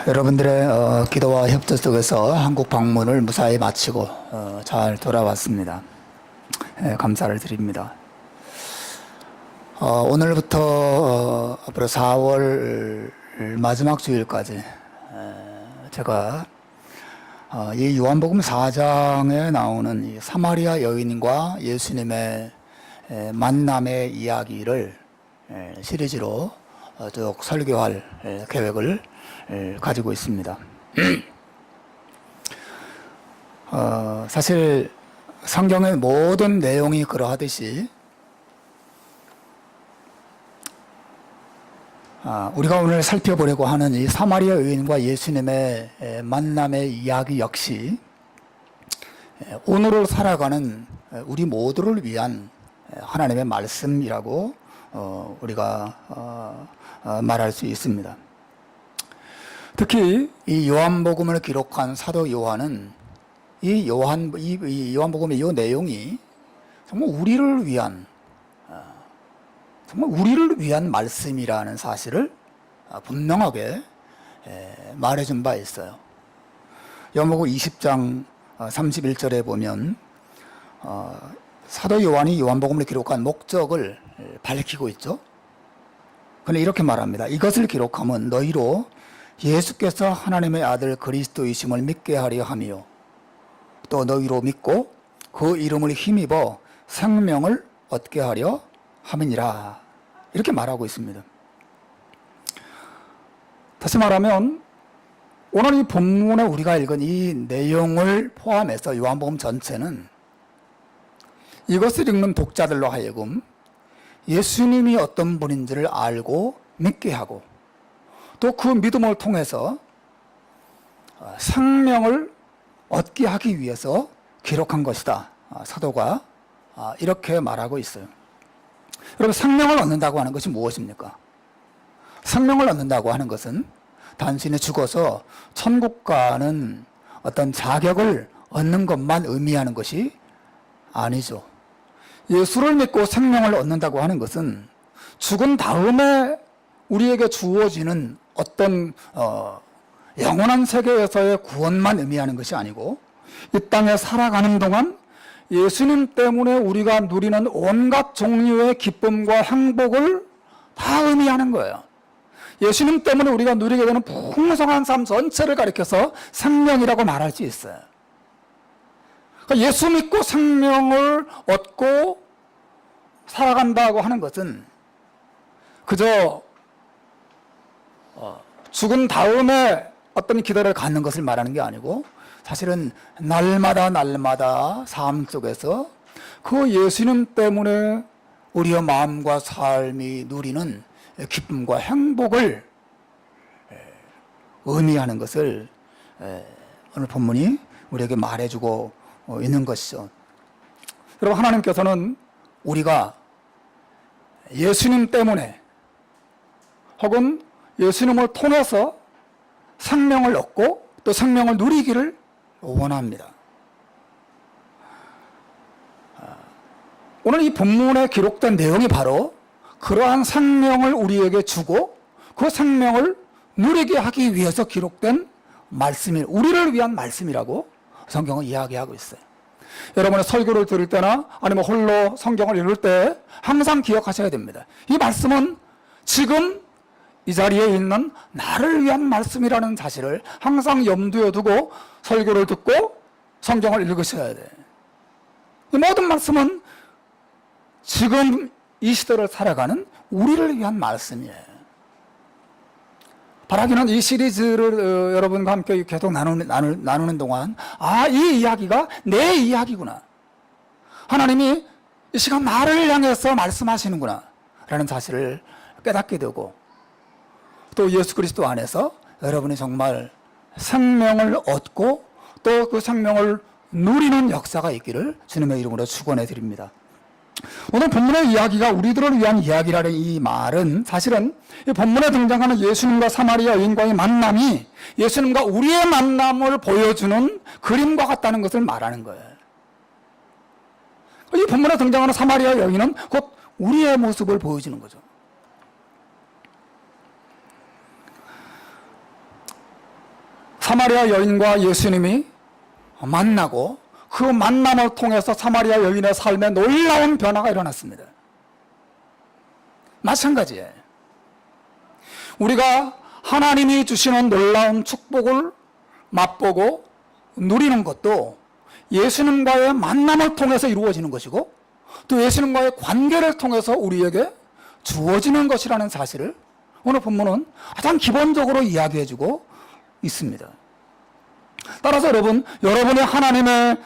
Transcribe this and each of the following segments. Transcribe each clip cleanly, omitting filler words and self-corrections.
여러분들의 기도와 협조 속에서 한국 방문을 무사히 마치고 잘 돌아왔습니다. 감사를 드립니다. 오늘부터 앞으로 4월 마지막 주일까지 제가 이 요한복음 4장에 나오는 이 사마리아 여인과 예수님의 만남의 이야기를 시리즈로 쭉 설교할 계획을 가지고 있습니다. 사실 성경의 모든 내용이 그러하듯이 우리가 오늘 살펴보려고 하는 이 사마리아 여인과 예수님의 만남의 이야기 역시 오늘을 살아가는 우리 모두를 위한 하나님의 말씀이라고 우리가 말할 수 있습니다. 특히 이 요한복음을 기록한 사도 요한은 이 요한복음의 이 내용이 정말 우리를 위한 말씀이라는 사실을 분명하게 말해준 바 있어요. 요한복음 20장 31절에 보면 사도 요한이 요한복음을 기록한 목적을 밝히고 있죠. 그런데 이렇게 말합니다. 이것을 기록함은 너희로 예수께서 하나님의 아들 그리스도이심을 믿게 하려 하며 또 너희로 믿고 그 이름을 힘입어 생명을 얻게 하려 함이니라. 이렇게 말하고 있습니다. 다시 말하면 오늘 이 본문에 우리가 읽은 이 내용을 포함해서 요한복음 전체는 이것을 읽는 독자들로 하여금 예수님이 어떤 분인지를 알고 믿게 하고 또 그 믿음을 통해서 생명을 얻게 하기 위해서 기록한 것이다. 사도가 이렇게 말하고 있어요. 여러분, 생명을 얻는다고 하는 것이 무엇입니까? 생명을 얻는다고 하는 것은 단순히 죽어서 천국 가는 어떤 자격을 얻는 것만 의미하는 것이 아니죠. 예수를 믿고 생명을 얻는다고 하는 것은 죽은 다음에 우리에게 주어지는 어떤 영원한 세계에서의 구원만 의미하는 것이 아니고 이 땅에 살아가는 동안 예수님 때문에 우리가 누리는 온갖 종류의 기쁨과 행복을 다 의미하는 거예요. 예수님 때문에 우리가 누리게 되는 풍성한 삶 전체를 가리켜서 생명이라고 말할 수 있어요. 그러니까 예수 믿고 생명을 얻고 살아간다고 하는 것은 그저 죽은 다음에 어떤 기대를 갖는 것을 말하는 게 아니고 사실은 날마다 삶 속에서 그 예수님 때문에 우리의 마음과 삶이 누리는 기쁨과 행복을 의미하는 것을 오늘 본문이 우리에게 말해주고 있는 것이죠. 여러분, 하나님께서는 우리가 예수님 때문에 혹은 예수님을 통해서 생명을 얻고 또 생명을 누리기를 원합니다. 오늘 이 본문에 기록된 내용이 바로 그러한 생명을 우리에게 주고 그 생명을 누리게 하기 위해서 기록된 말씀이 우리를 위한 말씀이라고 성경은 이야기하고 있어요. 여러분의 설교를 들을 때나 아니면 홀로 성경을 읽을 때 항상 기억하셔야 됩니다. 이 말씀은 지금 이 자리에 있는 나를 위한 말씀이라는 사실을 항상 염두에 두고 설교를 듣고 성경을 읽으셔야 돼요. 이 모든 말씀은 지금 이 시대를 살아가는 우리를 위한 말씀이에요. 바라기는 이 시리즈를 여러분과 함께 계속 나누는 동안 이 이야기가 내 이야기구나. 하나님이 이 시간 나를 향해서 말씀하시는구나 라는 사실을 깨닫게 되고 또 예수 그리스도 안에서 여러분이 정말 생명을 얻고 또 그 생명을 누리는 역사가 있기를 주님의 이름으로 축원해 드립니다. 오늘 본문의 이야기가 우리들을 위한 이야기라는 이 말은 사실은 이 본문에 등장하는 예수님과 사마리아 여인과의 만남이 예수님과 우리의 만남을 보여주는 그림과 같다는 것을 말하는 거예요. 이 본문에 등장하는 사마리아 여인은 곧 우리의 모습을 보여주는 거죠. 사마리아 여인과 예수님이 만나고 그 만남을 통해서 사마리아 여인의 삶에 놀라운 변화가 일어났습니다. 마찬가지예요. 우리가 하나님이 주시는 놀라운 축복을 맛보고 누리는 것도 예수님과의 만남을 통해서 이루어지는 것이고 또 예수님과의 관계를 통해서 우리에게 주어지는 것이라는 사실을 오늘 본문은 가장 기본적으로 이야기해주고 있습니다. 따라서 여러분이 하나님의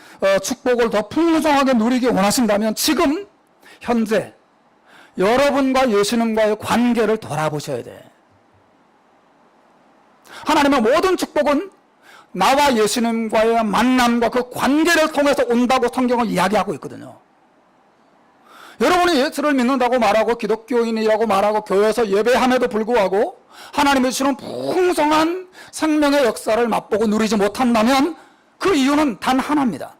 축복을 더 풍성하게 누리기 원하신다면 지금 현재 여러분과 예수님과의 관계를 돌아보셔야 돼. 하나님의 모든 축복은 나와 예수님과의 만남과 그 관계를 통해서 온다고 성경은 이야기하고 있거든요. 여러분이 예수를 믿는다고 말하고 기독교인이라고 말하고 교회에서 예배함에도 불구하고 하나님이 주시는 풍성한 생명의 역사를 맛보고 누리지 못한다면 그 이유는 단 하나입니다.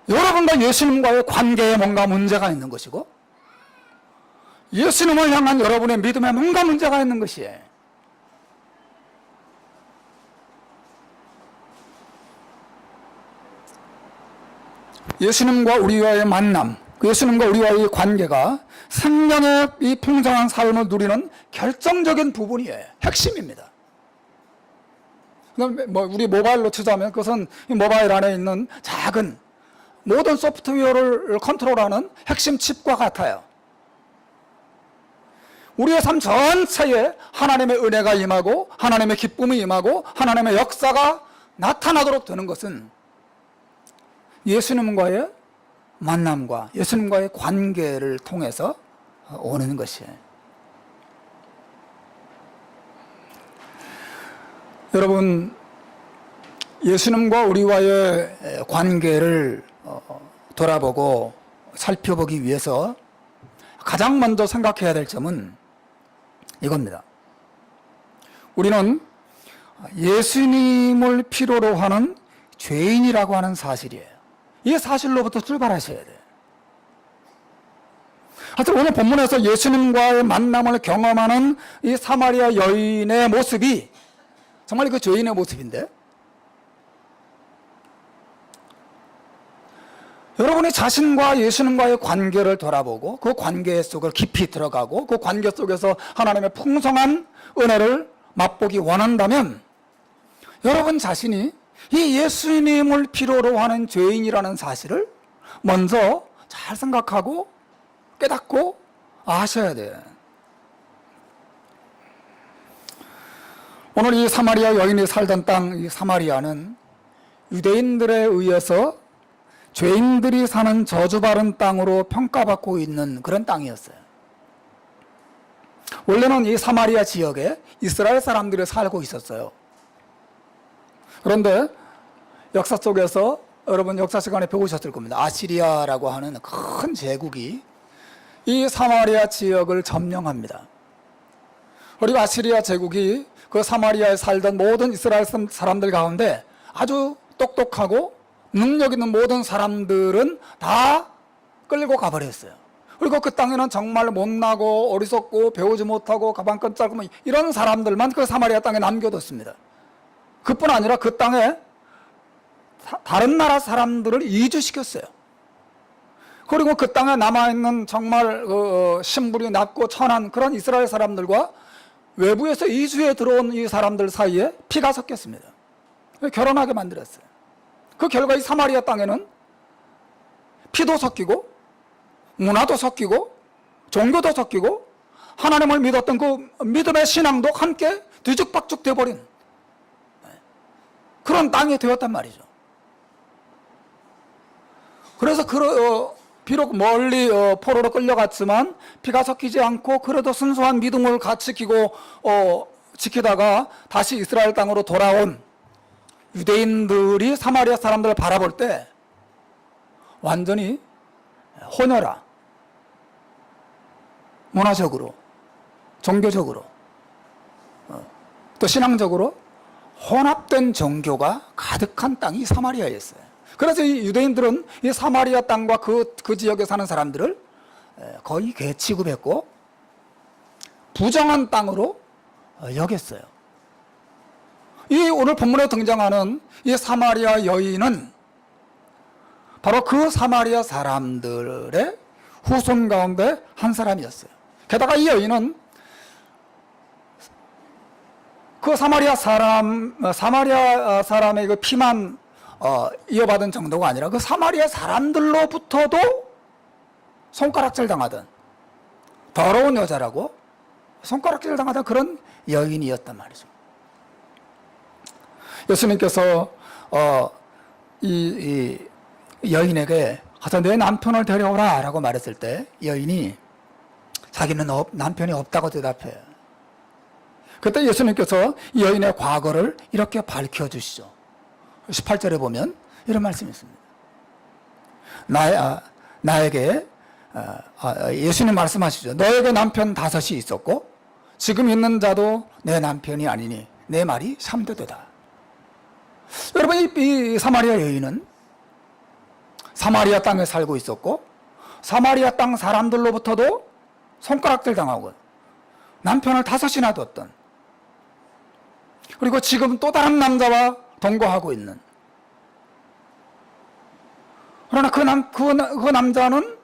여러분과 예수님과의 관계에 뭔가 문제가 있는 것이고 예수님을 향한 여러분의 믿음에 뭔가 문제가 있는 것이에요. 예수님과 우리와의 만남, 예수님과 우리와의 관계가 생명의 이 풍성한 삶을 누리는 결정적인 부분이에요. 핵심입니다. 우리 모바일로 치자면 그것은 이 모바일 안에 있는 작은 모든 소프트웨어를 컨트롤하는 핵심 칩과 같아요. 우리의 삶 전체에 하나님의 은혜가 임하고 하나님의 기쁨이 임하고 하나님의 역사가 나타나도록 되는 것은 예수님과의 만남과 예수님과의 관계를 통해서 오는 것이에요. 여러분, 예수님과 우리와의 관계를 돌아보고 살펴보기 위해서 가장 먼저 생각해야 될 점은 이겁니다. 우리는 예수님을 필요로 하는 죄인이라고 하는 사실이에요. 이 사실로부터 출발하셔야 돼요. 하여튼 오늘 본문에서 예수님과의 만남을 경험하는 이 사마리아 여인의 모습이 정말 그 죄인의 모습인데 여러분이 자신과 예수님과의 관계를 돌아보고 그 관계 속을 깊이 들어가고 그 관계 속에서 하나님의 풍성한 은혜를 맛보기 원한다면 여러분 자신이 이 예수님을 필요로 하는 죄인이라는 사실을 먼저 잘 생각하고 깨닫고 아셔야 돼요. 오늘 이 사마리아 여인이 살던 땅, 이 사마리아는 유대인들에 의해서 죄인들이 사는 저주받은 땅으로 평가받고 있는 그런 땅이었어요. 원래는 이 사마리아 지역에 이스라엘 사람들이 살고 있었어요. 그런데 역사 속에서 여러분 역사 시간에 배우셨을 겁니다. 아시리아라고 하는 큰 제국이 이 사마리아 지역을 점령합니다. 그리고 아시리아 제국이 그 사마리아에 살던 모든 이스라엘 사람들 가운데 아주 똑똑하고 능력 있는 모든 사람들은 다 끌고 가버렸어요. 그리고 그 땅에는 정말 못나고 어리석고 배우지 못하고 가방끈 짧고 이런 사람들만 그 사마리아 땅에 남겨뒀습니다. 그뿐 아니라 그 땅에 다른 나라 사람들을 이주시켰어요. 그리고 그 땅에 남아있는 정말 신분이 낮고 천한 그런 이스라엘 사람들과 외부에서 이주해 들어온 이 사람들 사이에 피가 섞였습니다. 결혼하게 만들었어요. 그 결과 이 사마리아 땅에는 피도 섞이고 문화도 섞이고 종교도 섞이고 하나님을 믿었던 그 믿음의 신앙도 함께 뒤죽박죽 돼버린 그런 땅이 되었단 말이죠. 그래서 비록 멀리 포로로 끌려갔지만 피가 섞이지 않고 그래도 순수한 믿음을 지키고 지키다가 다시 이스라엘 땅으로 돌아온 유대인들이 사마리아 사람들을 바라볼 때 완전히 혼혈아, 문화적으로, 종교적으로, 또 신앙적으로 혼합된 종교가 가득한 땅이 사마리아였어요. 그래서 이 유대인들은 이 사마리아 땅과 그 지역에 사는 사람들을 거의 개 취급했고 부정한 땅으로 여겼어요. 이 오늘 본문에 등장하는 이 사마리아 여인은 바로 그 사마리아 사람들의 후손 가운데 한 사람이었어요. 게다가 이 여인은 그 사마리아 사람의 그 피만 이어받은 정도가 아니라 그 사마리아 사람들로부터도 손가락질 당하던 더러운 여자라고 손가락질 당하던 그런 여인이었단 말이죠. 예수님께서 이 여인에게 가서 내 남편을 데려오라 라고 말했을 때 여인이 자기는 남편이 없다고 대답해요. 그때 예수님께서 이 여인의 과거를 이렇게 밝혀주시죠. 18절에 보면 이런 말씀이 있습니다. 나에게 예수님 말씀하시죠. 너에게 남편 5이 있었고 지금 있는 자도 내 남편이 아니니 내 말이 참되도다. 여러분, 이 사마리아 여인은 사마리아 땅에 살고 있었고 사마리아 땅 사람들로부터도 손가락질 당하고 남편을 5이나 뒀던, 그리고 지금 또 다른 남자와 동거하고 있는, 그러나 그 남자는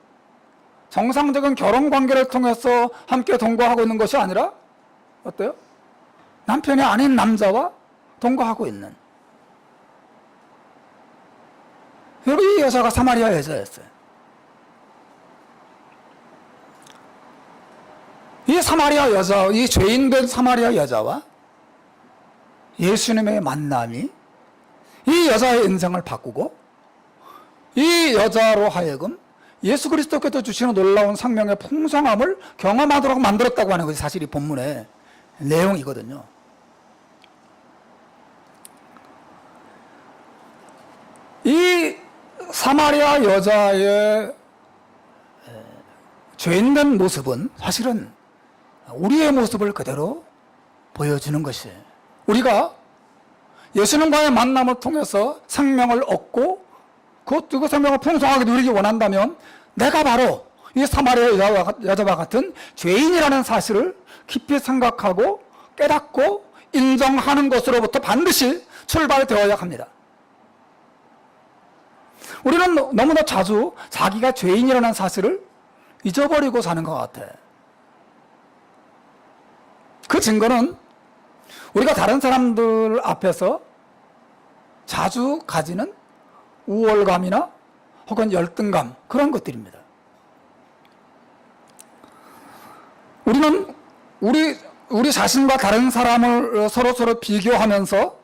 정상적인 결혼 관계를 통해서 함께 동거하고 있는 것이 아니라 어때요? 남편이 아닌 남자와 동거하고 있는, 여러분, 이 여자가 사마리아 여자였어요. 이 사마리아 여자, 이 죄인된 사마리아 여자와 예수님의 만남이 이 여자의 인생을 바꾸고 이 여자로 하여금 예수 그리스도께서 주시는 놀라운 생명의 풍성함을 경험하도록 만들었다고 하는 것이 사실 이 본문의 내용이거든요. 이 사마리아 여자의 죄인된 모습은 사실은 우리의 모습을 그대로 보여주는 것이에요. 우리가 예수님과의 만남을 통해서 생명을 얻고 그 생명을 풍성하게 누리기 원한다면 내가 바로 이 사마리아 여자와 같은 죄인이라는 사실을 깊이 생각하고 깨닫고 인정하는 것으로부터 반드시 출발되어야 합니다. 우리는 너무나 자주 자기가 죄인이라는 사실을 잊어버리고 사는 것 같아요. 그 증거는 우리가 다른 사람들 앞에서 자주 가지는 우월감이나 혹은 열등감, 그런 것들입니다. 우리는 우리 자신과 다른 사람을 서로 비교하면서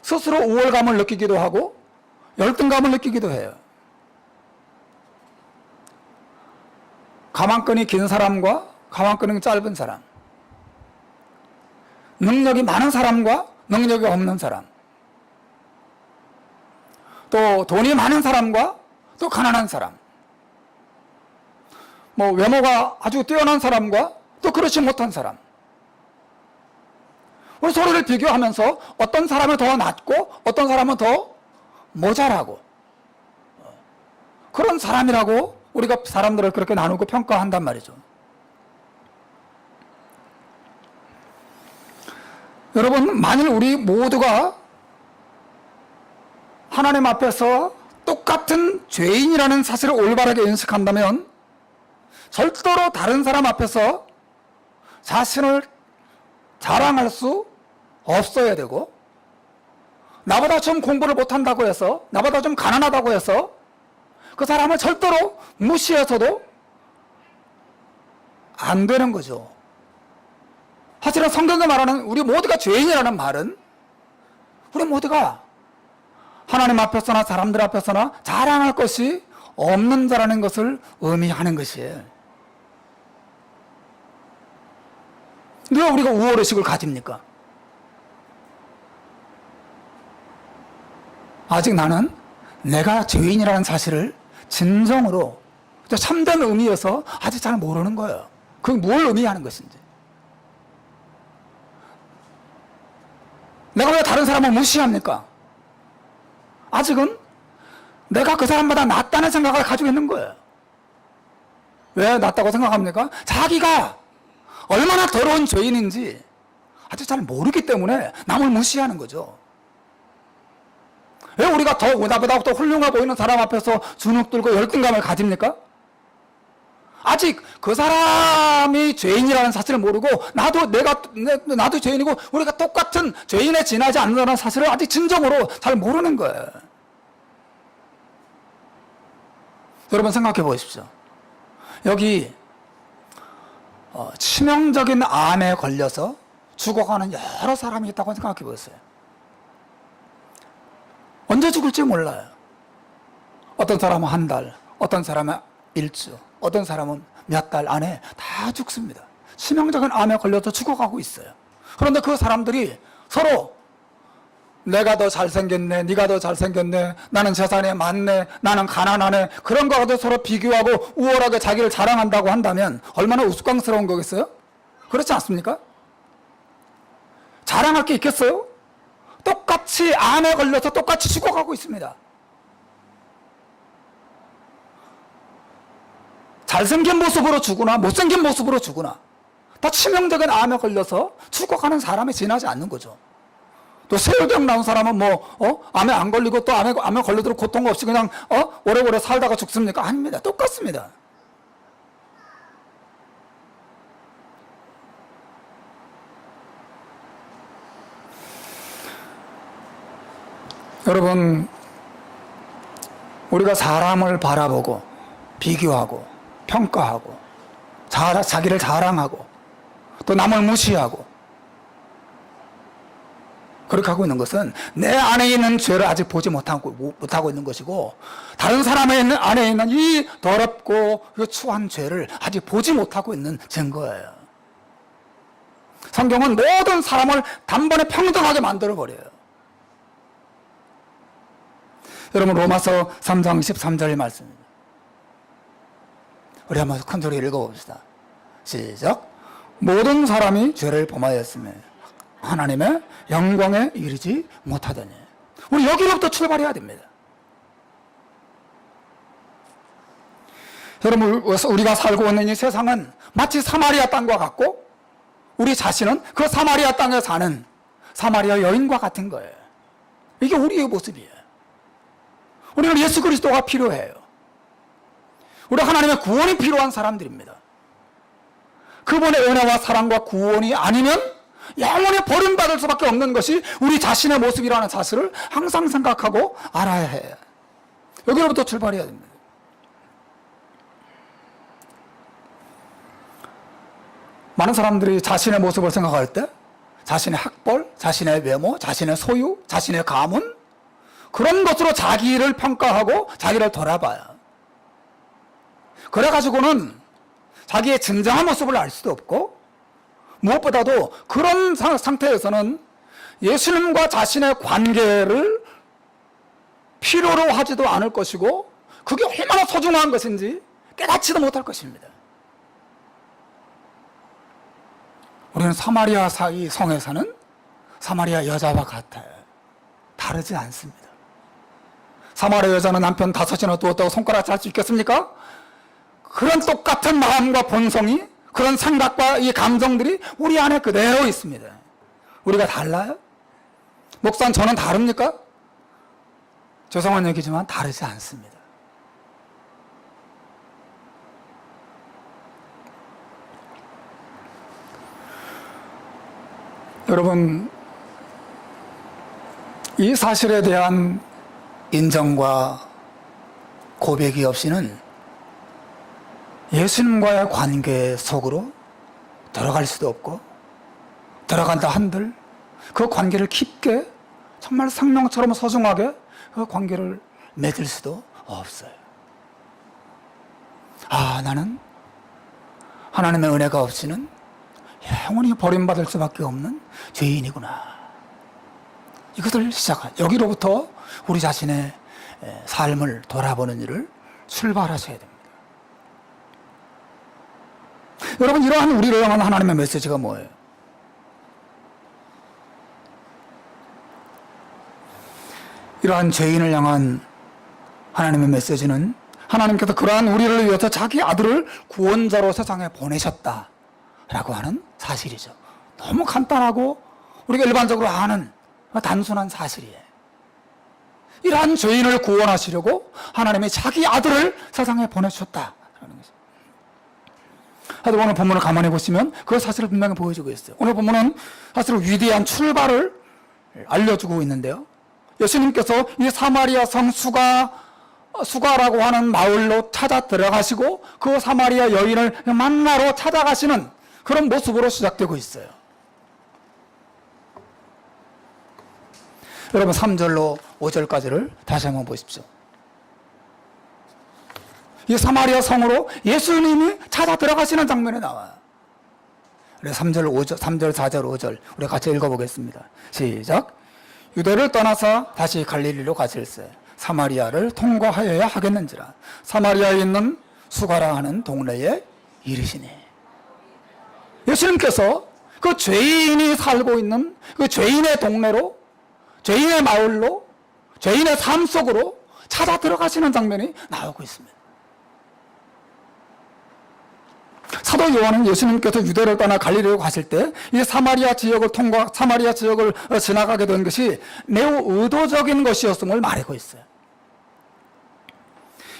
스스로 우월감을 느끼기도 하고 열등감을 느끼기도 해요. 가망끈이 긴 사람과 가망끈이 짧은 사람, 능력이 많은 사람과 능력이 없는 사람, 또 돈이 많은 사람과 또 가난한 사람, 뭐 외모가 아주 뛰어난 사람과 또 그렇지 못한 사람, 우리 서로를 비교하면서 어떤 사람은 더 낫고 어떤 사람은 더 모자라고, 그런 사람이라고 우리가 사람들을 그렇게 나누고 평가한단 말이죠. 여러분, 만일 우리 모두가 하나님 앞에서 똑같은 죄인이라는 사실을 올바르게 인식한다면 절대로 다른 사람 앞에서 자신을 자랑할 수 없어야 되고, 나보다 좀 공부를 못한다고 해서, 나보다 좀 가난하다고 해서 그 사람을 절대로 무시해서도 안 되는 거죠. 사실은 성경이 말하는 우리 모두가 죄인이라는 말은 우리 모두가 하나님 앞에서나 사람들 앞에서나 자랑할 것이 없는 자라는 것을 의미하는 것이에요. 왜 우리가 우월의식을 가집니까? 아직 나는 내가 죄인이라는 사실을 진정으로 참된 의미여서 아직 잘 모르는 거예요. 그게 뭘 의미하는 것인지. 내가 왜 다른 사람을 무시합니까? 아직은 내가 그 사람보다 낫다는 생각을 가지고 있는 거예요. 왜 낫다고 생각합니까? 자기가 얼마나 더러운 죄인인지 아직 잘 모르기 때문에 남을 무시하는 거죠. 왜 우리가 더 나보다 더 훌륭해 보이는 사람 앞에서 주눅 들고 열등감을 가집니까? 아직 그 사람이 죄인이라는 사실을 모르고 나도 죄인이고 우리가 똑같은 죄인에 지나지 않는다는 사실을 아직 진정으로 잘 모르는 거예요. 여러분 생각해 보십시오. 여기 치명적인 암에 걸려서 죽어가는 여러 사람이 있다고 생각해 보세요. 언제 죽을지 몰라요. 어떤 사람은 한 달, 어떤 사람은 일주, 어떤 사람은 몇 달 안에 다 죽습니다. 치명적인 암에 걸려서 죽어가고 있어요. 그런데 그 사람들이 서로 내가 더 잘생겼네, 네가 더 잘생겼네, 나는 재산이 많네, 나는 가난하네, 그런 거라도 서로 비교하고 우월하게 자기를 자랑한다고 한다면 얼마나 우스꽝스러운 거겠어요? 그렇지 않습니까? 자랑할 게 있겠어요? 똑같이 암에 걸려서 똑같이 죽어가고 있습니다. 잘생긴 모습으로 죽으나 못생긴 모습으로 죽으나 다 치명적인 암에 걸려서 죽어가는 사람이 지나지 않는 거죠. 또 세혈병 나온 사람은 암에 안 걸리고 또 암에 걸려도 고통 없이 그냥 오래오래 살다가 죽습니까? 아닙니다. 똑같습니다. 여러분, 우리가 사람을 바라보고 비교하고 평가하고 자기를 자랑하고 또 남을 무시하고 그렇게 하고 있는 것은 내 안에 있는 죄를 아직 보지 못하고 있는 것이고 다른 사람의 안에 있는 이 더럽고 추한 죄를 아직 보지 못하고 있는 증거예요. 성경은 모든 사람을 단번에 평등하게 만들어버려요. 여러분 로마서 3장 13절 말씀입니다. 우리 한번 큰 소리 읽어봅시다. 시작. 모든 사람이 죄를 범하였으며 하나님의 영광에 이르지 못하더니. 우리 여기로부터 출발해야 됩니다. 여러분 우리가 살고 있는 이 세상은 마치 사마리아 땅과 같고 우리 자신은 그 사마리아 땅에 사는 사마리아 여인과 같은 거예요. 이게 우리의 모습이에요. 우리는 예수 그리스도가 필요해요. 우리 하나님의 구원이 필요한 사람들입니다. 그분의 은혜와 사랑과 구원이 아니면 영원히 버림받을 수밖에 없는 것이 우리 자신의 모습이라는 사실을 항상 생각하고 알아야 해요. 여기로부터 출발해야 됩니다. 많은 사람들이 자신의 모습을 생각할 때 자신의 학벌, 자신의 외모, 자신의 소유, 자신의 가문 그런 것으로 자기를 평가하고 자기를 돌아봐요. 그래가지고는 자기의 진정한 모습을 알 수도 없고 무엇보다도 그런 상태에서는 예수님과 자신의 관계를 필요로 하지도 않을 것이고 그게 얼마나 소중한 것인지 깨닫지도 못할 것입니다. 우리는 사마리아 사이 성에 사는 사마리아 여자와 같아요. 다르지 않습니다. 사마리아 여자는 남편 5이나 두었다고 손가락 잘 수 있겠습니까? 그런 똑같은 마음과 본성이 그런 생각과 이 감정들이 우리 안에 그대로 있습니다. 우리가 달라요? 목사는 저는 다릅니까? 죄송한 얘기지만 다르지 않습니다. 여러분, 이 사실에 대한 인정과 고백이 없이는 예수님과의 관계 속으로 들어갈 수도 없고 들어간다 한들 그 관계를 깊게 정말 생명처럼 소중하게 그 관계를 맺을 수도 없어요. 나는 하나님의 은혜가 없이는 영원히 버림받을 수밖에 없는 죄인이구나. 이것을 여기로부터 우리 자신의 삶을 돌아보는 일을 출발하셔야 됩니다. 여러분, 이러한 우리를 향한 하나님의 메시지가 뭐예요? 이러한 죄인을 향한 하나님의 메시지는 하나님께서 그러한 우리를 위해서 자기 아들을 구원자로 세상에 보내셨다라고 하는 사실이죠. 너무 간단하고 우리가 일반적으로 아는 단순한 사실이에요. 이러한 죄인을 구원하시려고 하나님이 자기 아들을 세상에 보내주셨다라는 것입니다. 하여튼 오늘 본문을 가만히 보시면 그 사실을 분명히 보여주고 있어요. 오늘 본문은 사실 위대한 출발을 알려주고 있는데요. 예수님께서 이 사마리아 성 수가라고 하는 마을로 찾아 들어가시고 그 사마리아 여인을 만나러 찾아가시는 그런 모습으로 시작되고 있어요. 여러분 3절로 5절까지를 다시 한번 보십시오. 이 사마리아 성으로 예수님이 찾아 들어가시는 장면이 나와요. 3절, 4절, 5절 우리 같이 읽어보겠습니다. 시작. 유대를 떠나서 다시 갈릴리로 가실세 사마리아를 통과하여야 하겠는지라 사마리아에 있는 수가라 하는 동네에 이르시니. 예수님께서 그 죄인이 살고 있는 그 죄인의 동네로, 죄인의 마을로, 죄인의 삶 속으로 찾아 들어가시는 장면이 나오고 있습니다. 사도 요한은 예수님께서 유대를 떠나 갈릴리로 가실 때 이 사마리아 지역을 지나가게 된 것이 매우 의도적인 것이었음을 말하고 있어요.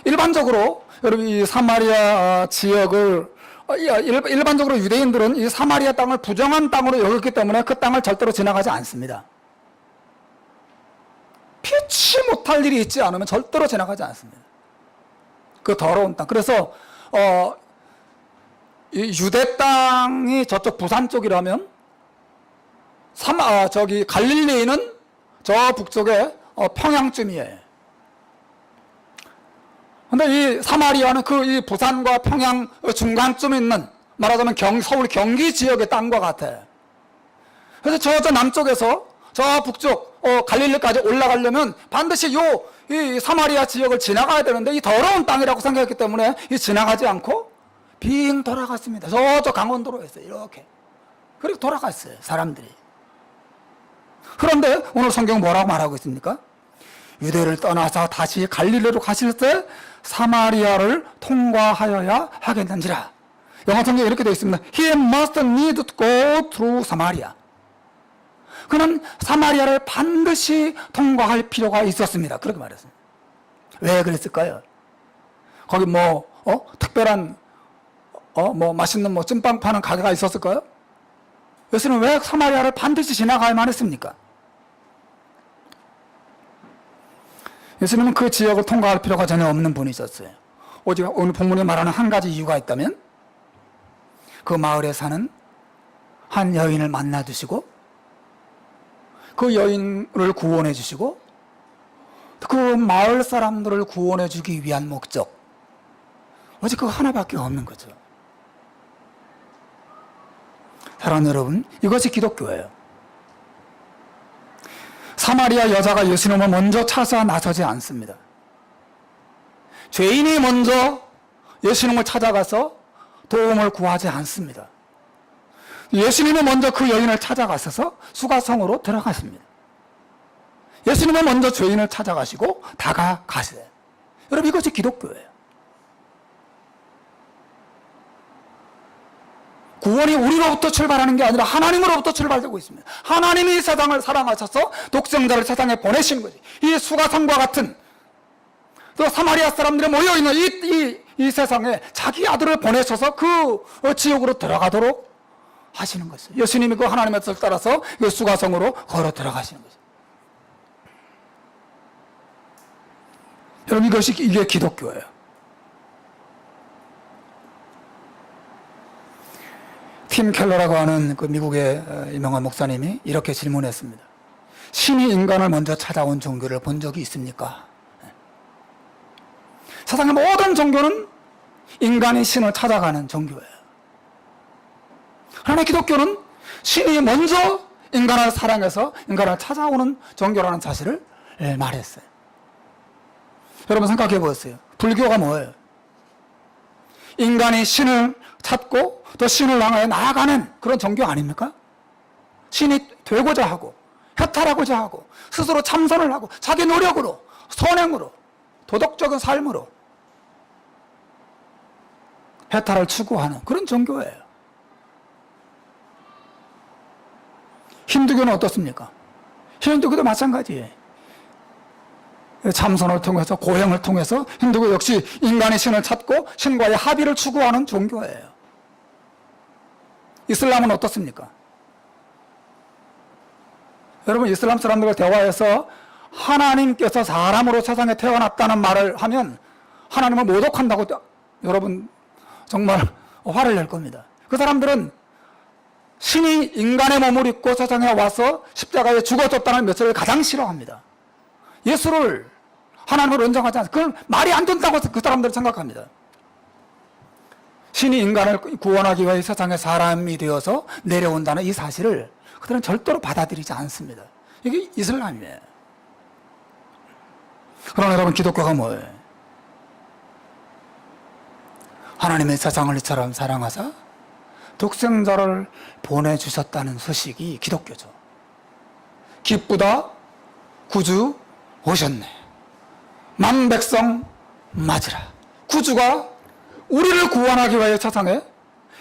일반적으로 여러분 이 사마리아 지역을 일반적으로 유대인들은 이 사마리아 땅을 부정한 땅으로 여겼기 때문에 그 땅을 절대로 지나가지 않습니다. 피치 못할 일이 있지 않으면 절대로 지나가지 않습니다. 그 더러운 땅. 그래서 이 유대 땅이 저쪽 부산 쪽이라면 갈릴리는 저 북쪽에 평양쯤이에요. 근데 이 사마리아는 이 부산과 평양 중간쯤에 있는, 말하자면 서울 경기 지역의 땅과 같아요. 그래서 저 남쪽에서 저 북쪽 갈릴리까지 올라가려면 반드시 이 사마리아 지역을 지나가야 되는데 이 더러운 땅이라고 생각했기 때문에 지나가지 않고 빙 돌아갔습니다. 저쪽 강원도로에서 이렇게. 그리고 돌아갔어요, 사람들이. 그런데 오늘 성경 뭐라고 말하고 있습니까? 유대를 떠나서 다시 갈릴리로 가실 때 사마리아를 통과하여야 하겠는지라. 영어 성경에 이렇게 되어 있습니다. He must need to go through Samaria. 그는 사마리아를 반드시 통과할 필요가 있었습니다. 그렇게 말했습니다. 왜 그랬을까요? 거기 특별한 맛있는 찐빵 파는 가게가 있었을까요? 예수는 왜 사마리아를 반드시 지나가야만 했습니까? 예수님은 그 지역을 통과할 필요가 전혀 없는 분이셨어요. 오직 오늘 본문에 말하는 한 가지 이유가 있다면 그 마을에 사는 한 여인을 만나 주시고 그 여인을 구원해 주시고 그 마을 사람들을 구원해 주기 위한 목적, 오직 그거 하나밖에 없는 거죠. 사랑하는 여러분, 이것이 기독교예요. 사마리아 여자가 예수님을 먼저 찾아 나서지 않습니다. 죄인이 먼저 예수님을 찾아가서 도움을 구하지 않습니다. 예수님이 먼저 그 여인을 찾아가셔서 수가성으로 들어가십니다. 예수님은 먼저 죄인을 찾아가시고 다가가세요. 여러분, 이것이 기독교예요. 구원이 우리로부터 출발하는 게 아니라 하나님으로부터 출발되고 있습니다. 하나님이 세상을 사랑하셔서 독생자를 세상에 보내신 거지. 이 수가성과 같은 또 사마리아 사람들이 모여있는 이 세상에 자기 아들을 보내셔서 그 지역으로 들어가도록 하시는 것이죠. 예수님이 그 하나님의 뜻을 따라서 그 수가성으로 걸어 들어가시는 거죠. 여러분, 이게 기독교예요. 팀 켈러라고 하는 그 미국의 유명한 목사님이 이렇게 질문했습니다. 신이 인간을 먼저 찾아온 종교를 본 적이 있습니까? 세상의 모든 종교는 인간이 신을 찾아가는 종교예요. 그러나 기독교는 신이 먼저 인간을 사랑해서 인간을 찾아오는 종교라는 사실을 말했어요. 여러분, 생각해 보세요. 불교가 뭐예요? 인간이 신을 찾고 또 신을 향해 나아가는 그런 종교 아닙니까? 신이 되고자 하고 해탈하고자 하고 스스로 참선을 하고 자기 노력으로, 선행으로, 도덕적인 삶으로 해탈을 추구하는 그런 종교예요. 힌두교는 어떻습니까? 힌두교도 마찬가지예요. 참선을 통해서, 고행을 통해서 힌두교 역시 인간의 신을 찾고 신과의 합의를 추구하는 종교예요. 이슬람은 어떻습니까? 여러분, 이슬람 사람들과 대화해서 하나님께서 사람으로 세상에 태어났다는 말을 하면 하나님을 모독한다고 여러분 정말 화를 낼 겁니다. 그 사람들은 신이 인간의 몸을 입고 세상에 와서 십자가에 죽어졌다는 메시지를 가장 싫어합니다. 예수를 하나님으로 인정하지 않습니다. 그건 말이 안 된다고 그 사람들은 생각합니다. 신이 인간을 구원하기 위해 세상에 사람이 되어서 내려온다는 이 사실을 그들은 절대로 받아들이지 않습니다. 이게 이슬람이에요. 그러나 여러분, 기독교가 뭐예요? 하나님의 세상을 이처럼 사랑하사 독생자를 보내주셨다는 소식이 기독교죠. 기쁘다, 구주 오셨네. 만백성 맞으라. 구주가 우리를 구원하기 위해 세상에,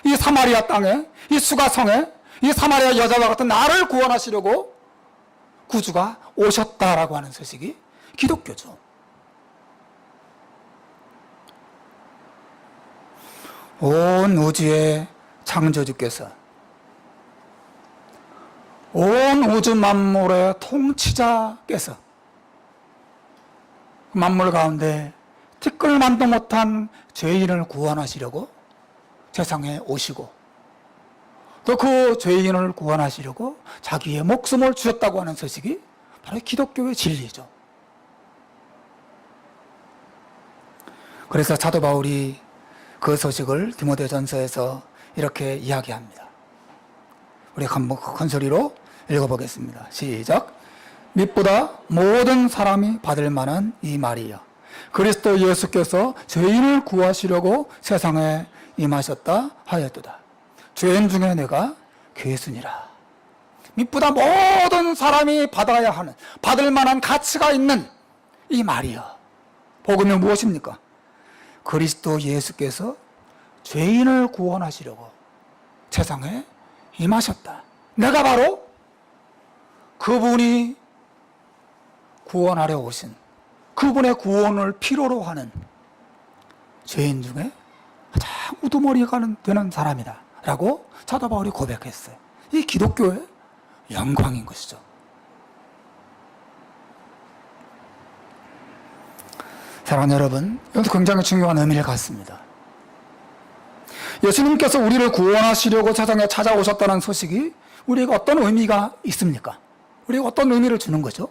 이 사마리아 땅에, 이 수가성에, 이 사마리아 여자와 같은 나를 구원하시려고 구주가 오셨다라고 하는 소식이 기독교죠. 온 우주의 창조주께서, 온 우주 만물의 통치자께서 만물 가운데 티끌만도 못한 죄인을 구원하시려고 세상에 오시고, 또 그 죄인을 구원하시려고 자기의 목숨을 주셨다고 하는 소식이 바로 기독교의 진리죠. 그래서 사도 바울이 그 소식을 디모데전서에서 이렇게 이야기합니다. 우리 한번 큰 소리로 읽어보겠습니다. 시작. 밑보다 모든 사람이 받을 만한 이 말이여, 그리스도 예수께서 죄인을 구하시려고 세상에 임하셨다 하였도다. 죄인 중에 내가 괴순이라. 밑보다 모든 사람이 받아야 하는, 받을 만한 가치가 있는 이 말이여. 복음이 무엇입니까? 그리스도 예수께서 죄인을 구원하시려고 세상에 임하셨다. 내가 바로 그분이 구원하려 오신, 그분의 구원을 필요로 하는 죄인 중에 가장 우두머리가 되는 사람이다 라고 사도 바울이 고백했어요. 이 기독교의 영광인 것이죠. 사랑하는 여러분, 이것도 굉장히 중요한 의미를 갖습니다. 예수님께서 우리를 구원하시려고 세상에 찾아오셨다는 소식이 우리에게 어떤 의미가 있습니까? 우리에게 어떤 의미를 주는 거죠?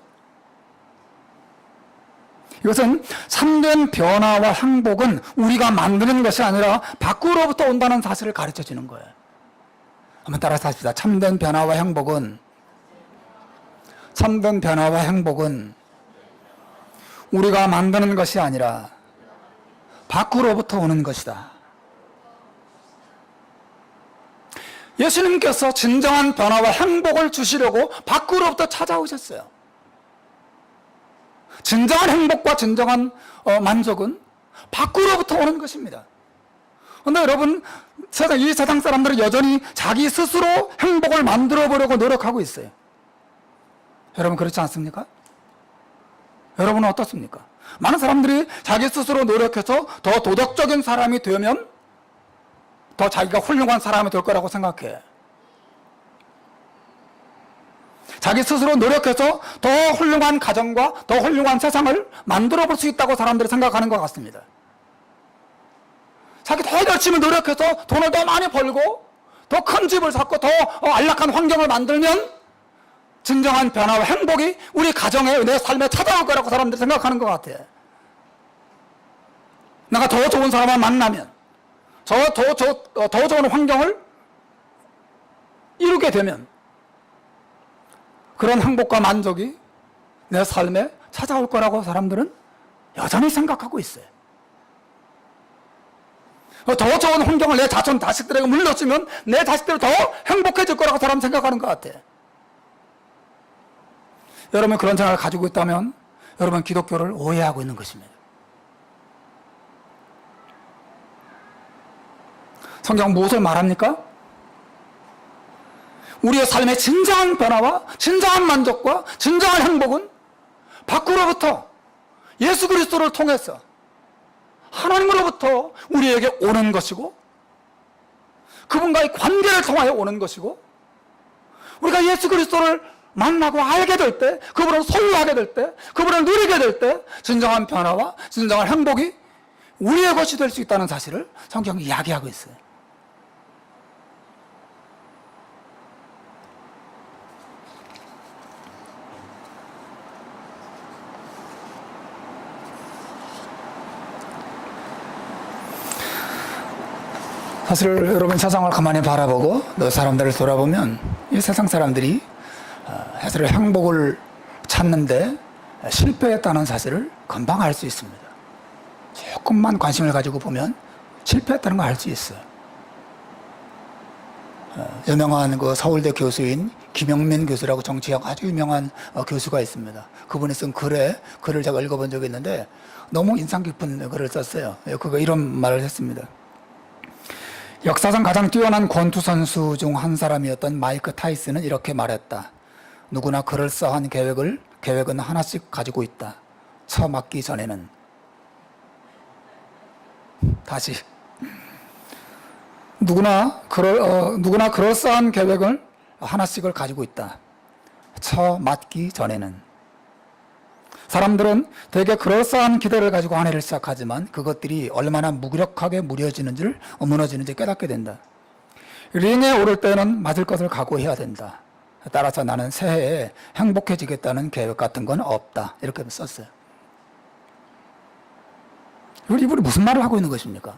이것은 참된 변화와 행복은 우리가 만드는 것이 아니라 밖으로부터 온다는 사실을 가르쳐 주는 거예요. 한번 따라서 합시다. 참된 변화와 행복은 우리가 만드는 것이 아니라 밖으로부터 오는 것이다. 예수님께서 진정한 변화와 행복을 주시려고 밖으로부터 찾아오셨어요. 진정한 행복과 진정한 만족은 밖으로부터 오는 것입니다. 그런데 여러분, 이 세상 사람들은 여전히 자기 스스로 행복을 만들어 보려고 노력하고 있어요. 여러분, 그렇지 않습니까? 여러분은 어떻습니까? 많은 사람들이 자기 스스로 노력해서 더 도덕적인 사람이 되면 더 자기가 훌륭한 사람이 될 거라고 생각해. 자기 스스로 노력해서 더 훌륭한 가정과 더 훌륭한 세상을 만들어 볼 수 있다고 사람들이 생각하는 것 같습니다. 자기 더 열심히 노력해서 돈을 더 많이 벌고 더 큰 집을 샀고 더 안락한 환경을 만들면 진정한 변화와 행복이 우리 가정에, 내 삶에 찾아올 거라고 사람들이 생각하는 것 같아. 내가 더 좋은 사람을 만나면, 더 좋은 환경을 이루게 되면 그런 행복과 만족이 내 삶에 찾아올 거라고 사람들은 여전히 생각하고 있어요. 더 좋은 환경을 내 자식들에게 물려주면 내 자식들이 더 행복해질 거라고 사람 생각하는 것 같아. 여러분이 그런 생각을 가지고 있다면 여러분 기독교를 오해하고 있는 것입니다. 성경 무엇을 말합니까? 우리의 삶의 진정한 변화와 진정한 만족과 진정한 행복은 밖으로부터 예수 그리스도를 통해서 하나님으로부터 우리에게 오는 것이고, 그분과의 관계를 통하여 오는 것이고, 우리가 예수 그리스도를 만나고 알게 될 때, 그분을 소유하게 될 때, 그분을 누리게 될 때 진정한 변화와 진정한 행복이 우리의 것이 될 수 있다는 사실을 성경이 이야기하고 있어요. 사실 여러분, 세상을 가만히 바라보고 또 사람들을 돌아보면 이 세상 사람들이 사실 행복을 찾는데 실패했다는 사실을 금방 알 수 있습니다. 조금만 관심을 가지고 보면 실패했다는 걸 알 수 있어요. 유명한 그 서울대 교수인 김영민 교수라고 정치학 아주 유명한 교수가 있습니다. 그분이 쓴 글을 제가 읽어본 적이 있는데 너무 인상 깊은 글을 썼어요. 그거 이런 말을 했습니다. 역사상 가장 뛰어난 권투 선수 중 한 사람이었던 마이크 타이슨은 이렇게 말했다. 누구나 그럴싸한 계획은 하나씩 가지고 있다. 처맞기 전에는. 다시. 누구나 그럴싸한 계획을 하나씩을 가지고 있다. 처맞기 전에는. 사람들은 되게 그럴싸한 기대를 가지고 한 해를 시작하지만 그것들이 얼마나 무기력하게 무너지는지 깨닫게 된다. 링에 오를 때는 맞을 것을 각오해야 된다. 따라서 나는 새해에 행복해지겠다는 계획 같은 건 없다. 이렇게 썼어요. 이분이 무슨 말을 하고 있는 것입니까?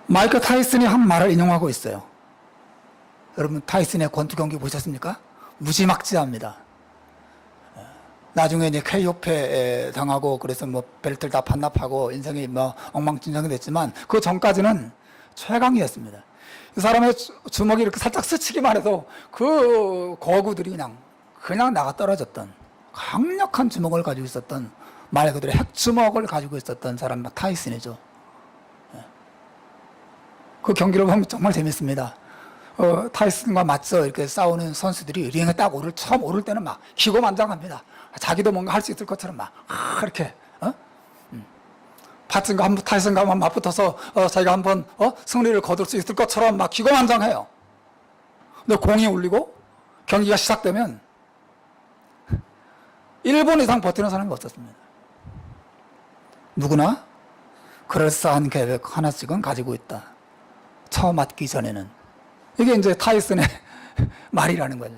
마이크 타이슨이 한 말을 인용하고 있어요. 여러분, 타이슨의 권투 경기 보셨습니까? 무지막지합니다. 나중에 이제 KO패 당하고 그래서 뭐 벨트를 다 반납하고 인생이 뭐 엉망진창이 됐지만 그 전까지는 최강이었습니다. 이 사람의 주먹이 이렇게 살짝 스치기만 해도 그 거구들이 그냥 나가 떨어졌던 강력한 주먹을 가지고 있었던, 말 그대로 핵주먹을 가지고 있었던 사람 타이슨이죠. 그 경기를 보면 정말 재밌습니다. 타이슨과 맞서 이렇게 싸우는 선수들이 링에 딱 처음 오를 때는 막 기고만장합니다. 자기도 뭔가 할 수 있을 것처럼 막 이렇게 타이슨과 한번 맞붙어서 자기가 한번 승리를 거둘 수 있을 것처럼 막 기고만장해요. 근데 공이 울리고 경기가 시작되면 1분 이상 버티는 사람이 없었습니다. 누구나 그럴싸한 계획 하나씩은 가지고 있다. 처음 맞기 전에는. 이게 이제 타이슨의 말이라는 거죠.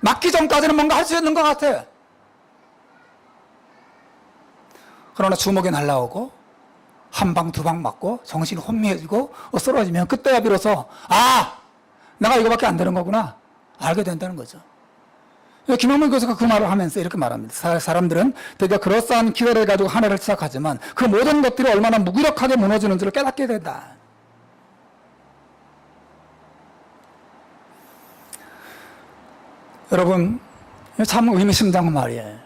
맞기 전까지는 뭔가 할 수 있는 것 같아. 그러나 주먹이 날라오고 한 방, 두 방 맞고 정신이 혼미해지고 쓰러지면 그때야 비로소 내가 이거밖에 안 되는 거구나 알게 된다는 거죠. 김영문 교수가 그 말을 하면서 이렇게 말합니다. 사람들은 되게 그럴싸한 기대를 가지고 한 해를 시작하지만 그 모든 것들이 얼마나 무기력하게 무너지는지를 깨닫게 된다. 여러분, 참 의미심장한 말이에요.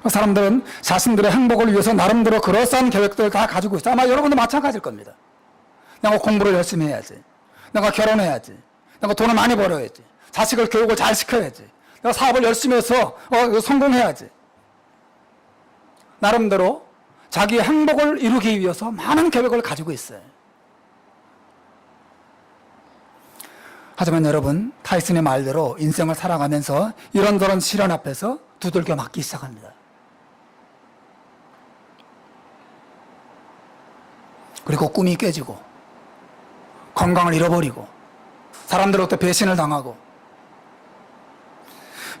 사람들은 자신들의 행복을 위해서 나름대로 그럴싸한 계획들을 다 가지고 있어요. 아마 여러분도 마찬가지일 겁니다. 내가 공부를 열심히 해야지. 내가 결혼해야지. 내가 돈을 많이 벌어야지. 자식을 교육을 잘 시켜야지. 내가 사업을 열심히 해서 성공해야지. 나름대로 자기의 행복을 이루기 위해서 많은 계획을 가지고 있어요. 하지만 여러분, 타이슨의 말대로 인생을 살아가면서 이런저런 시련 앞에서 두들겨 맞기 시작합니다. 그리고 꿈이 깨지고 건강을 잃어버리고 사람들로부터 배신을 당하고,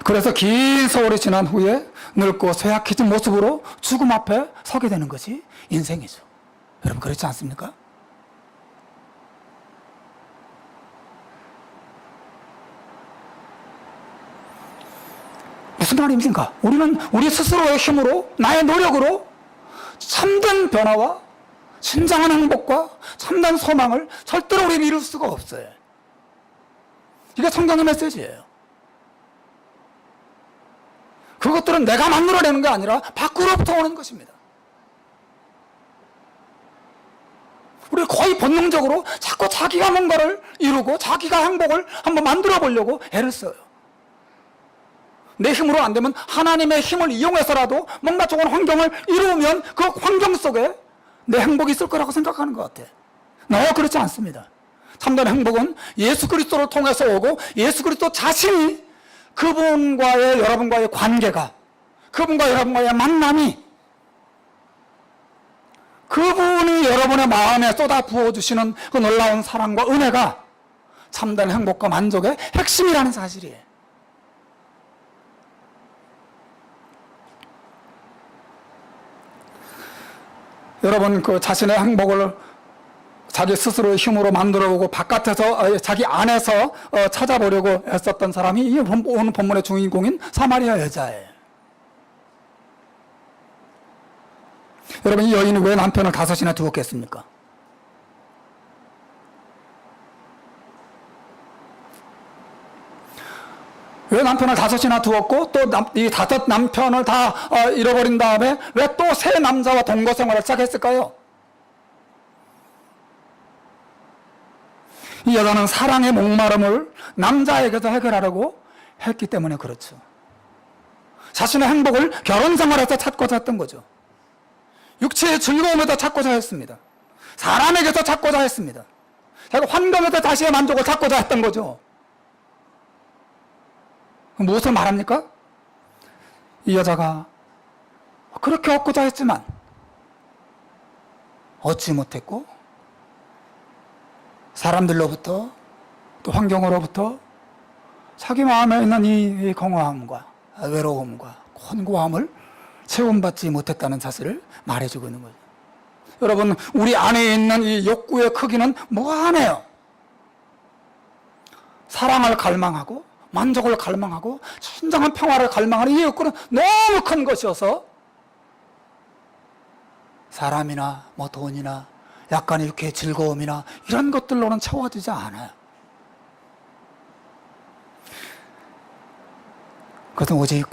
그래서 긴 세월이 지난 후에 늙고 쇠약해진 모습으로 죽음 앞에 서게 되는 것이 인생이죠. 여러분, 그렇지 않습니까? 무슨 말입니까? 우리는 우리 스스로의 힘으로, 나의 노력으로 참된 변화와 진정한 행복과 참된 소망을 절대로 우리는 이룰 수가 없어요. 이게 성경의 메시지예요. 그것들은 내가 만들어내는 게 아니라 밖으로부터 오는 것입니다. 우리 그리고 거의 본능적으로 자꾸 자기가 뭔가를 이루고 자기가 행복을 한번 만들어 보려고 애를 써요. 내 힘으로 안 되면 하나님의 힘을 이용해서라도 뭔가 좋은 환경을 이루면 그 환경 속에 내 행복이 있을 거라고 생각하는 것 같아. 그렇지 않습니다. 참된 행복은 예수 그리스도를 통해서 오고 예수 그리스도 자신이 그분과의 여러분과의 관계가, 그분과 여러분과의 만남이, 그분이 여러분의 마음에 쏟아 부어주시는 그 놀라운 사랑과 은혜가 참된 행복과 만족의 핵심이라는 사실이에요. 여러분, 그 자신의 행복을 자기 스스로의 힘으로 만들어보고 바깥에서, 자기 안에서 찾아보려고 애썼던 사람이 이 오늘 본문의 주인공인 사마리아 여자예요. 여러분, 이 여인이 왜 남편을 5이나 두었겠습니까? 왜 남편을 5이나 두었고 또 이 5 남편을 다 잃어버린 다음에 왜 또 새 남자와 동거 생활을 시작했을까요? 이 여자는 사랑의 목마름을 남자에게서 해결하려고 했기 때문에 그렇죠. 자신의 행복을 결혼 생활에서 찾고자 했던 거죠. 육체의 즐거움에서 찾고자 했습니다. 사람에게서 찾고자 했습니다. 자기 환경에서 자신의 만족을 찾고자 했던 거죠. 무엇을 말합니까? 이 여자가 그렇게 얻고자 했지만 얻지 못했고 사람들로부터 또 환경으로부터 자기 마음에 있는 이 공허함과 외로움과 곤고함을 체험받지 못했다는 사실을 말해주고 있는 거죠. 여러분, 우리 안에 있는 이 욕구의 크기는 무한해요. 사랑을 갈망하고 만족을 갈망하고 진정한 평화를 갈망하는 이 욕구는 너무 큰 것이어서 사람이나 뭐 돈이나 약간의 육체의 즐거움이나 이런 것들로는 채워지지 않아요. 그것은 오직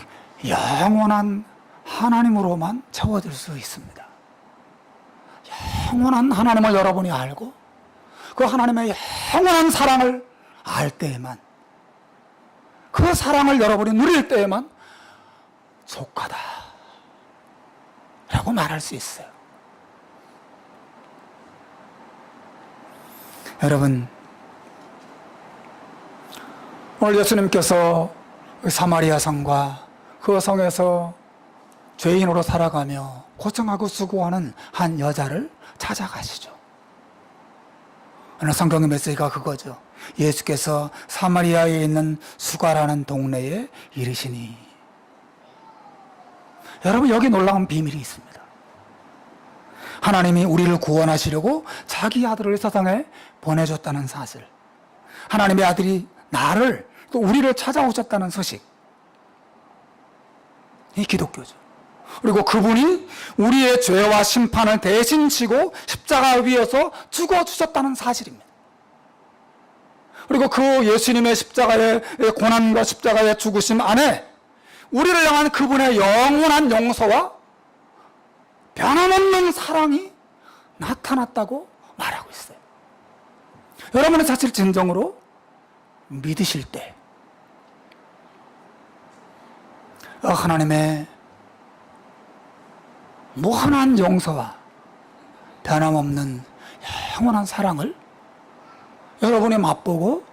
영원한 하나님으로만 채워질 수 있습니다. 영원한 하나님을 여러분이 알고 그 하나님의 영원한 사랑을 알 때에만, 그 사랑을 여러분이 누릴 때에만 족하다 라고 말할 수 있어요. 여러분, 오늘 예수님께서 사마리아 성과 그 성에서 죄인으로 살아가며 고생하고 수고하는 한 여자를 찾아가시죠. 오늘 성경의 메시지가 그거죠. 예수께서 사마리아에 있는 수가라는 동네에 이르시니. 여러분, 여기 놀라운 비밀이 있습니다. 하나님이 우리를 구원하시려고 자기 아들을 세상에 보내줬다는 사실, 하나님의 아들이 나를 또 우리를 찾아오셨다는 소식, 이 기독교죠. 그리고 그분이 우리의 죄와 심판을 대신 지고 십자가 위에서 죽어주셨다는 사실입니다. 그리고 그 예수님의 십자가의 고난과 십자가의 죽으심 안에 우리를 향한 그분의 영원한 용서와 변함없는 사랑이 나타났다고 말하고 있어요. 여러분은 사실 진정으로 믿으실 때 하나님의 무한한 용서와 변함없는 영원한 사랑을 여러분이 맛보고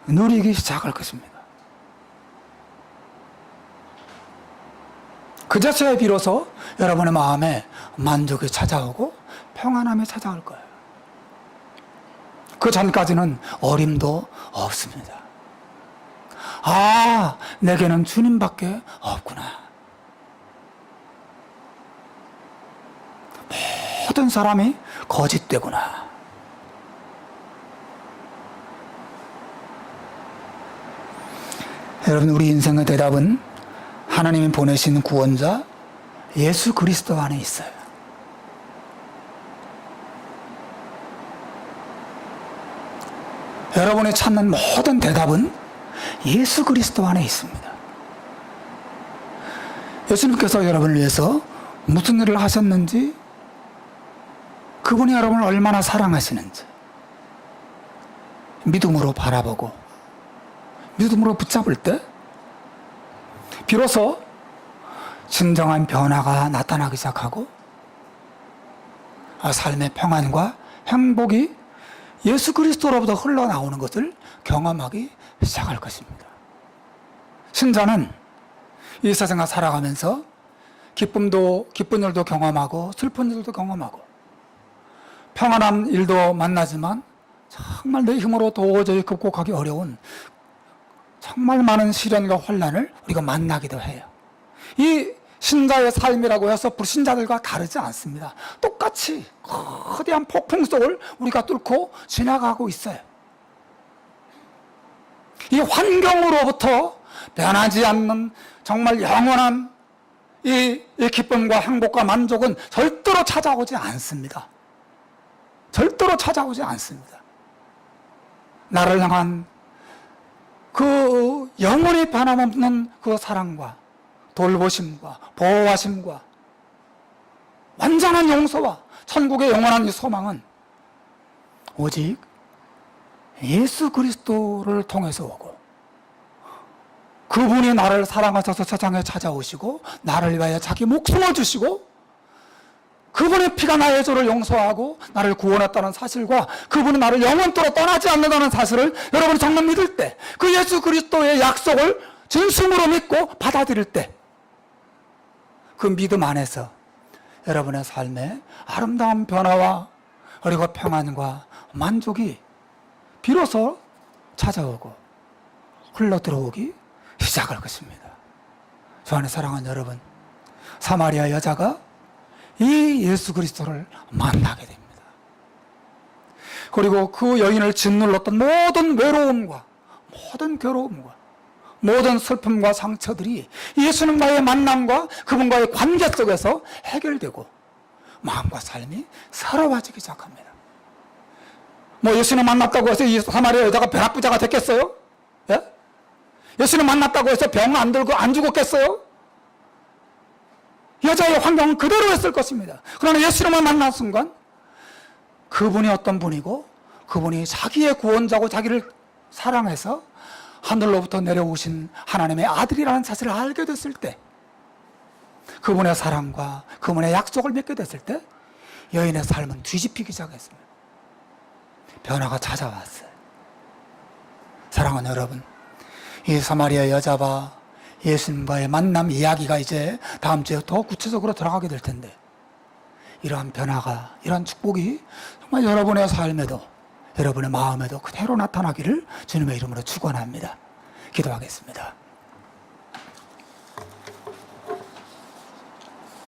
누리기 시작할 것입니다. 그제서야 비로소 여러분의 마음에 만족이 찾아오고 평안함이 찾아올 거예요. 그 전까지는 어림도 없습니다. 아, 내게는 주님밖에 없구나. 모든 사람이 거짓되구나. 여러분, 우리 인생의 대답은 하나님이 보내신 구원자 예수 그리스도 안에 있어요. 여러분이 찾는 모든 대답은 예수 그리스도 안에 있습니다. 예수님께서 여러분을 위해서 무슨 일을 하셨는지 그분이 여러분을 얼마나 사랑하시는지 믿음으로 바라보고 믿음으로 붙잡을 때 비로소 진정한 변화가 나타나기 시작하고 삶의 평안과 행복이 예수 그리스도로부터 흘러나오는 것을 경험하기 시작할 것입니다. 신자는 이 세상을 살아가면서 기쁜 일도 경험하고 슬픈 일도 경험하고 평안한 일도 만나지만 정말 내 힘으로 도저히 극복하기 어려운 정말 많은 시련과 혼란을 우리가 만나기도 해요. 이 신자의 삶이라고 해서 불신자들과 다르지 않습니다. 똑같이 거대한 폭풍 속을 우리가 뚫고 지나가고 있어요. 이 환경으로부터 변하지 않는 정말 영원한 이 기쁨과 행복과 만족은 절대로 찾아오지 않습니다. 절대로 찾아오지 않습니다. 나를 향한 그 영원히 변함없는 그 사랑과 돌보심과 보호하심과 완전한 용서와 천국의 영원한 이 소망은 오직 예수 그리스도를 통해서 오고 그분이 나를 사랑하셔서 세상에 찾아오시고 나를 위하여 자기 목숨을 주시고 그분의 피가 나의 죄를 용서하고 나를 구원했다는 사실과 그분이 나를 영원토록 떠나지 않는다는 사실을 여러분이 정말 믿을 때 그 예수 그리스도의 약속을 진심으로 믿고 받아들일 때 그 믿음 안에서 여러분의 삶에 아름다운 변화와 그리고 평안과 만족이 비로소 찾아오고 흘러들어오기 시작할 것입니다. 저 안에 사랑하는 여러분, 사마리아 여자가 이 예수 그리스도를 만나게 됩니다. 그리고 그 여인을 짓눌렀던 모든 외로움과 모든 괴로움과 모든 슬픔과 상처들이 예수님과의 만남과 그분과의 관계 속에서 해결되고 마음과 삶이 새로워지기 시작합니다. 뭐 예수님 만났다고 해서 이 사마리아 여자가 벼락부자가 됐겠어요? 예? 예수님 만났다고 해서 병 안 들고 안 죽었겠어요? 여자의 환경은 그대로였을 것입니다. 그러나 예수님을 만난 순간 그분이 어떤 분이고 그분이 자기의 구원자고 자기를 사랑해서 하늘로부터 내려오신 하나님의 아들이라는 사실을 알게 됐을 때 그분의 사랑과 그분의 약속을 믿게 됐을 때 여인의 삶은 뒤집히기 시작했습니다. 변화가 찾아왔어요. 사랑하는 여러분, 이 사마리아 여자와 예수님과의 만남 이야기가 이제 다음 주에 더 구체적으로 들어가게 될 텐데 이러한 변화가, 이러한 축복이 정말 여러분의 삶에도 여러분의 마음에도 그대로 나타나기를 주님의 이름으로 축원합니다. 기도하겠습니다.